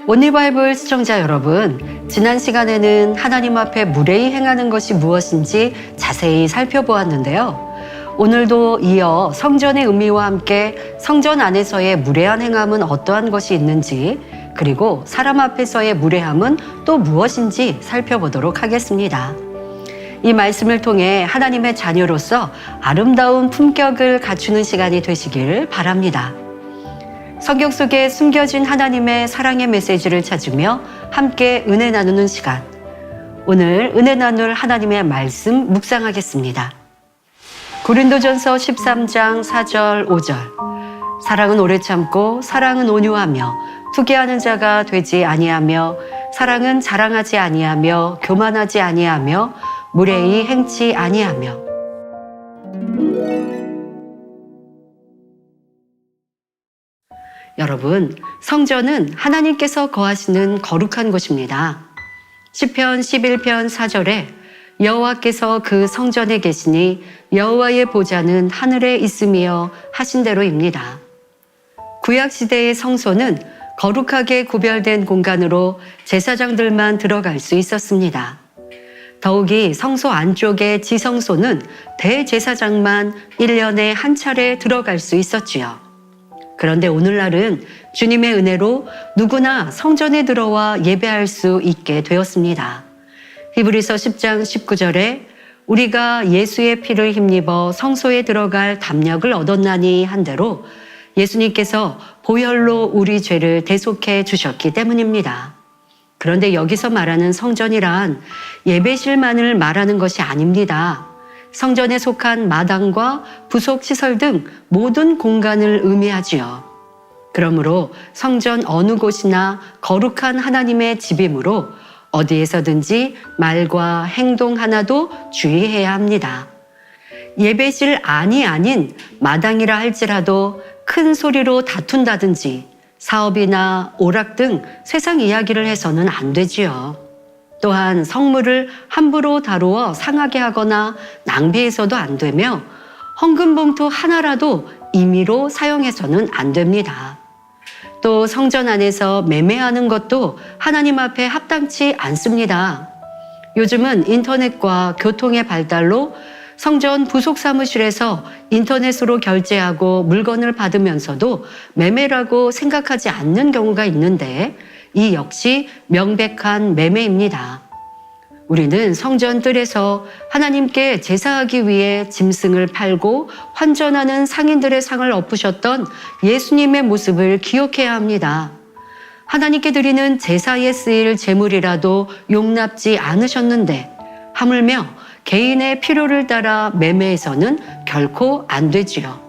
온리바이블 시청자 여러분, 지난 시간에는 하나님 앞에 무례히 행하는 것이 무엇인지 자세히 살펴보았는데요. 오늘도 이어 성전의 의미와 함께 성전 안에서의 무례한 행함은 어떠한 것이 있는지, 그리고 사람 앞에서의 무례함은 또 무엇인지 살펴보도록 하겠습니다. 이 말씀을 통해 하나님의 자녀로서 아름다운 품격을 갖추는 시간이 되시길 바랍니다. 성경 속에 숨겨진 하나님의 사랑의 메시지를 찾으며 함께 은혜 나누는 시간. 오늘 은혜 나눌 하나님의 말씀 묵상하겠습니다. 고린도전서 13장 4절 5절. 사랑은 오래 참고 사랑은 온유하며 투기하는 자가 되지 아니하며 사랑은 자랑하지 아니하며 교만하지 아니하며 무례히 행치 아니하며. 여러분, 성전은 하나님께서 거하시는 거룩한 곳입니다. 시편 11편 4절에 여호와께서 그 성전에 계시니 여호와의 보좌는 하늘에 있으며 하신 대로입니다. 구약시대의 성소는 거룩하게 구별된 공간으로 제사장들만 들어갈 수 있었습니다. 더욱이 성소 안쪽의 지성소는 대제사장만 1년에 한 차례 들어갈 수 있었지요. 그런데 오늘날은 주님의 은혜로 누구나 성전에 들어와 예배할 수 있게 되었습니다. 히브리서 10장 19절에 우리가 예수의 피를 힘입어 성소에 들어갈 담력을 얻었나니 한 대로 예수님께서 보혈로 우리 죄를 대속해 주셨기 때문입니다. 그런데 여기서 말하는 성전이란 예배실만을 말하는 것이 아닙니다. 성전에 속한 마당과 부속 시설 등 모든 공간을 의미하지요. 그러므로 성전 어느 곳이나 거룩한 하나님의 집이므로 어디에서든지 말과 행동 하나도 주의해야 합니다. 예배실 안이 아닌 마당이라 할지라도 큰 소리로 다툰다든지 사업이나 오락 등 세상 이야기를 해서는 안 되지요. 또한 성물을 함부로 다루어 상하게 하거나 낭비해서도 안 되며 헌금 봉투 하나라도 임의로 사용해서는 안 됩니다. 또 성전 안에서 매매하는 것도 하나님 앞에 합당치 않습니다. 요즘은 인터넷과 교통의 발달로 성전 부속 사무실에서 인터넷으로 결제하고 물건을 받으면서도 매매라고 생각하지 않는 경우가 있는데 이 역시 명백한 매매입니다. 우리는 성전 뜰에서 하나님께 제사하기 위해 짐승을 팔고 환전하는 상인들의 상을 엎으셨던 예수님의 모습을 기억해야 합니다. 하나님께 드리는 제사에 쓰일 제물이라도 용납지 않으셨는데 하물며 개인의 필요를 따라 매매해서는 결코 안 되지요.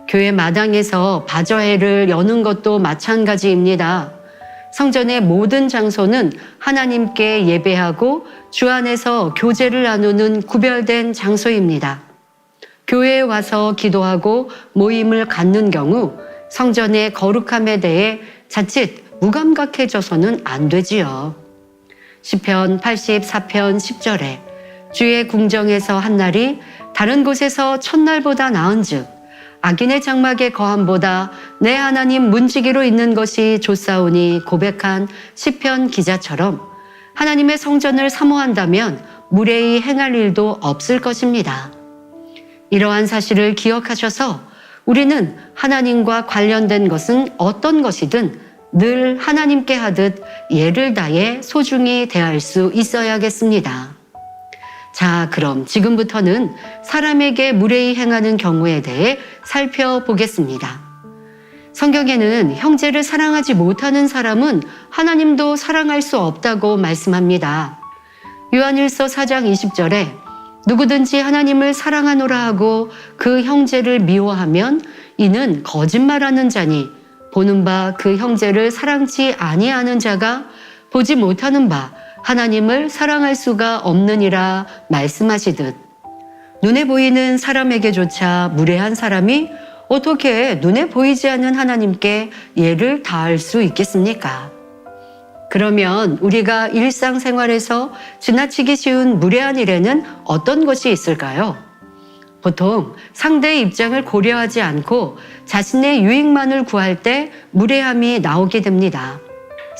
교회 마당에서 바저회를 여는 것도 마찬가지입니다. 성전의 모든 장소는 하나님께 예배하고 주 안에서 교제를 나누는 구별된 장소입니다. 교회에 와서 기도하고 모임을 갖는 경우 성전의 거룩함에 대해 자칫 무감각해져서는 안 되지요. 시편 84편 10절에 주의 궁정에서 한 날이 다른 곳에서 첫날보다 나은즉 악인의 장막의 거함보다 내 하나님 문지기로 있는 것이 좋사오니 고백한 시편 기자처럼 하나님의 성전을 사모한다면 무례히 행할 일도 없을 것입니다. 이러한 사실을 기억하셔서 우리는 하나님과 관련된 것은 어떤 것이든 늘 하나님께 하듯 예를 다해 소중히 대할 수 있어야겠습니다. 자, 그럼 지금부터는 사람에게 무례히 행하는 경우에 대해 살펴보겠습니다. 성경에는 형제를 사랑하지 못하는 사람은 하나님도 사랑할 수 없다고 말씀합니다. 요한일서 4장 20절에 누구든지 하나님을 사랑하노라 하고 그 형제를 미워하면 이는 거짓말하는 자니 보는 바 그 형제를 사랑치 아니하는 자가 보지 못하는 바 하나님을 사랑할 수가 없느니라 말씀하시듯 눈에 보이는 사람에게조차 무례한 사람이 어떻게 눈에 보이지 않는 하나님께 예를 다할 수 있겠습니까? 그러면 우리가 일상생활에서 지나치기 쉬운 무례한 일에는 어떤 것이 있을까요? 보통 상대의 입장을 고려하지 않고 자신의 유익만을 구할 때 무례함이 나오게 됩니다.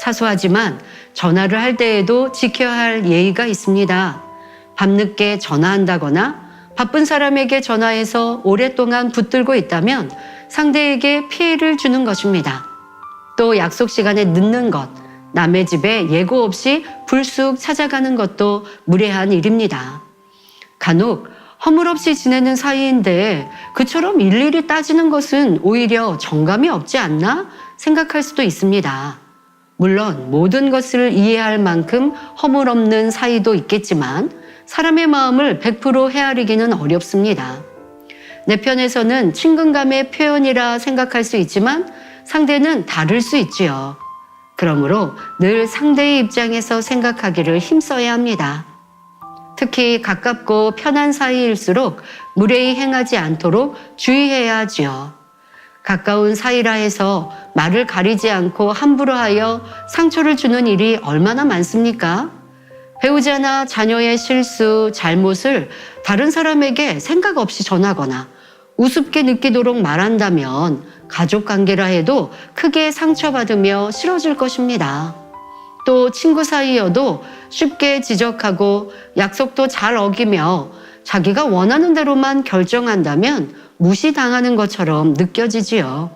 사소하지만 전화를 할 때에도 지켜야 할 예의가 있습니다. 밤늦게 전화한다거나 바쁜 사람에게 전화해서 오랫동안 붙들고 있다면 상대에게 피해를 주는 것입니다. 또 약속 시간에 늦는 것, 남의 집에 예고 없이 불쑥 찾아가는 것도 무례한 일입니다. 간혹 허물없이 지내는 사이인데 그처럼 일일이 따지는 것은 오히려 정감이 없지 않나 생각할 수도 있습니다. 물론 모든 것을 이해할 만큼 허물없는 사이도 있겠지만 사람의 마음을 100% 헤아리기는 어렵습니다. 내 편에서는 친근감의 표현이라 생각할 수 있지만 상대는 다를 수 있지요. 그러므로 늘 상대의 입장에서 생각하기를 힘써야 합니다. 특히 가깝고 편한 사이일수록 무례히 행하지 않도록 주의해야 하지요. 가까운 사이라 해서 말을 가리지 않고 함부로 하여 상처를 주는 일이 얼마나 많습니까? 배우자나 자녀의 실수, 잘못을 다른 사람에게 생각 없이 전하거나 우습게 느끼도록 말한다면 가족 관계라 해도 크게 상처받으며 싫어질 것입니다. 또 친구 사이여도 쉽게 지적하고 약속도 잘 어기며 자기가 원하는 대로만 결정한다면 무시당하는 것처럼 느껴지지요.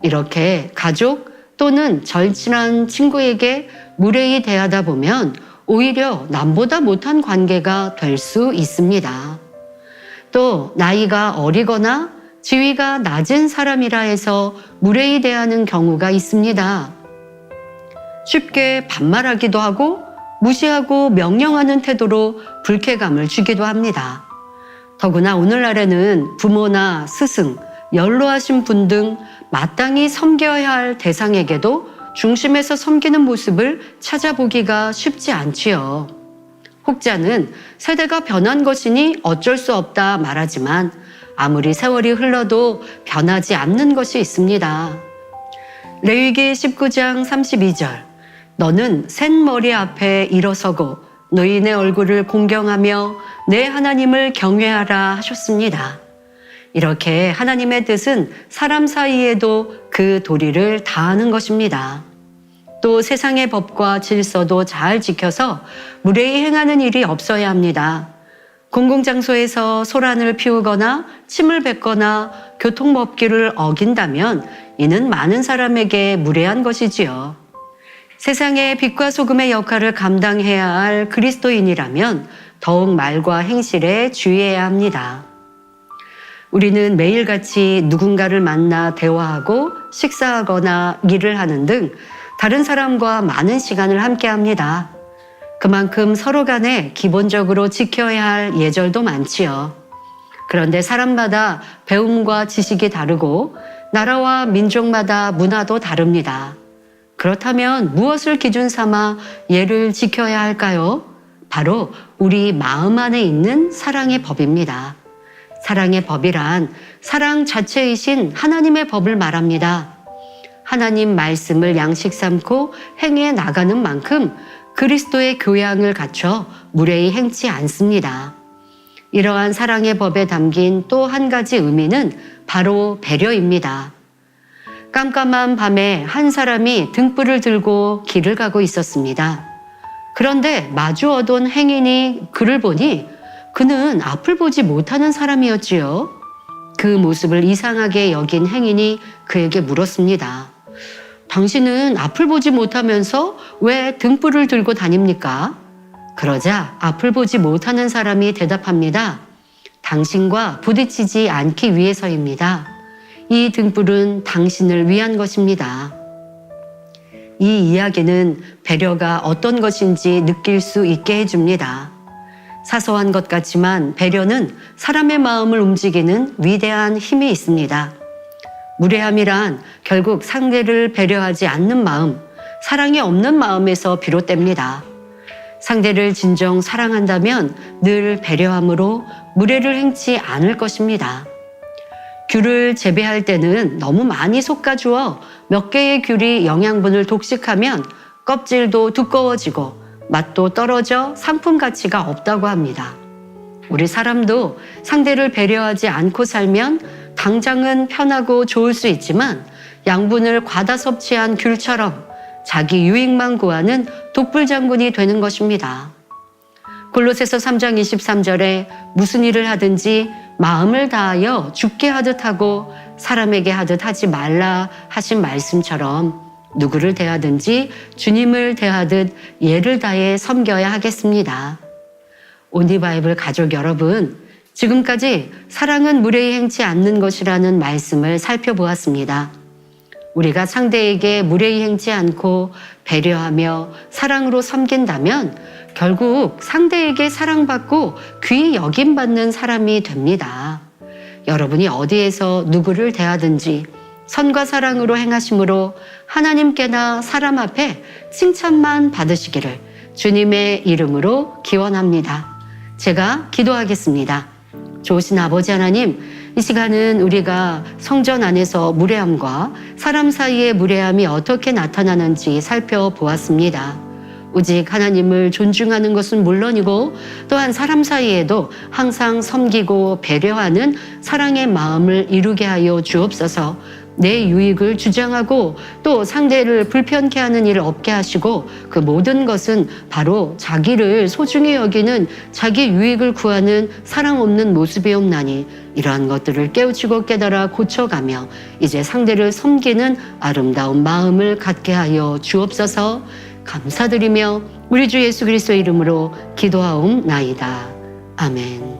이렇게 가족 또는 절친한 친구에게 무례히 대하다 보면 오히려 남보다 못한 관계가 될 수 있습니다. 또 나이가 어리거나 지위가 낮은 사람이라 해서 무례히 대하는 경우가 있습니다. 쉽게 반말하기도 하고 무시하고 명령하는 태도로 불쾌감을 주기도 합니다. 더구나 오늘날에는 부모나 스승, 연로하신 분 등 마땅히 섬겨야 할 대상에게도 중심에서 섬기는 모습을 찾아보기가 쉽지 않지요. 혹자는 세대가 변한 것이니 어쩔 수 없다 말하지만 아무리 세월이 흘러도 변하지 않는 것이 있습니다. 레위기 19장 32절 너는 샌 머리 앞에 일어서고 너희의 얼굴을 공경하며 내 하나님을 경외하라 하셨습니다. 이렇게 하나님의 뜻은 사람 사이에도 그 도리를 다하는 것입니다. 또 세상의 법과 질서도 잘 지켜서 무례히 행하는 일이 없어야 합니다. 공공장소에서 소란을 피우거나 침을 뱉거나 교통법규를 어긴다면 이는 많은 사람에게 무례한 것이지요. 세상의 빛과 소금의 역할을 감당해야 할 그리스도인이라면 더욱 말과 행실에 주의해야 합니다. 우리는 매일같이 누군가를 만나 대화하고 식사하거나 일을 하는 등 다른 사람과 많은 시간을 함께합니다. 그만큼 서로 간에 기본적으로 지켜야 할 예절도 많지요. 그런데 사람마다 배움과 지식이 다르고 나라와 민족마다 문화도 다릅니다. 그렇다면 무엇을 기준 삼아 예를 지켜야 할까요? 바로 우리 마음 안에 있는 사랑의 법입니다. 사랑의 법이란 사랑 자체이신 하나님의 법을 말합니다. 하나님 말씀을 양식 삼고 행해 나가는 만큼 그리스도의 교양을 갖춰 무례히 행치 않습니다. 이러한 사랑의 법에 담긴 또 한 가지 의미는 바로 배려입니다. 깜깜한 밤에 한 사람이 등불을 들고 길을 가고 있었습니다. 그런데 마주 오던 행인이 그를 보니 그는 앞을 보지 못하는 사람이었지요. 그 모습을 이상하게 여긴 행인이 그에게 물었습니다. 당신은 앞을 보지 못하면서 왜 등불을 들고 다닙니까? 그러자 앞을 보지 못하는 사람이 대답합니다. 당신과 부딪히지 않기 위해서입니다. 이 등불은 당신을 위한 것입니다. 이 이야기는 배려가 어떤 것인지 느낄 수 있게 해줍니다. 사소한 것 같지만 배려는 사람의 마음을 움직이는 위대한 힘이 있습니다. 무례함이란 결국 상대를 배려하지 않는 마음, 사랑이 없는 마음에서 비롯됩니다. 상대를 진정 사랑한다면 늘 배려함으로 무례를 행치 않을 것입니다. 귤을 재배할 때는 너무 많이 솎아주어 몇 개의 귤이 영양분을 독식하면 껍질도 두꺼워지고 맛도 떨어져 상품 가치가 없다고 합니다. 우리 사람도 상대를 배려하지 않고 살면 당장은 편하고 좋을 수 있지만 양분을 과다 섭취한 귤처럼 자기 유익만 구하는 독불장군이 되는 것입니다. 골로새서 3장 23절에 무슨 일을 하든지 마음을 다하여 주께 하듯 하고 사람에게 하듯 하지 말라 하신 말씀처럼 누구를 대하든지 주님을 대하듯 예를 다해 섬겨야 하겠습니다. 온리바이블 가족 여러분, 지금까지 사랑은 무례히 행치 않는 것이라는 말씀을 살펴보았습니다. 우리가 상대에게 무례히 행치 않고 배려하며 사랑으로 섬긴다면 결국 상대에게 사랑받고 귀히 여김받는 사람이 됩니다. 여러분이 어디에서 누구를 대하든지 선과 사랑으로 행하심으로 하나님께나 사람 앞에 칭찬만 받으시기를 주님의 이름으로 기원합니다. 제가 기도하겠습니다. 좋으신 아버지 하나님, 이 시간은 우리가 성전 안에서 무례함과 사람 사이의 무례함이 어떻게 나타나는지 살펴보았습니다. 오직 하나님을 존중하는 것은 물론이고 또한 사람 사이에도 항상 섬기고 배려하는 사랑의 마음을 이루게 하여 주옵소서. 내 유익을 주장하고 또 상대를 불편케 하는 일을 없게 하시고 그 모든 것은 바로 자기를 소중히 여기는 자기 유익을 구하는 사랑 없는 모습이옵나니 이러한 것들을 깨우치고 깨달아 고쳐가며 이제 상대를 섬기는 아름다운 마음을 갖게 하여 주옵소서. 감사드리며 우리 주 예수 그리스도의 이름으로 기도하옵나이다. 아멘.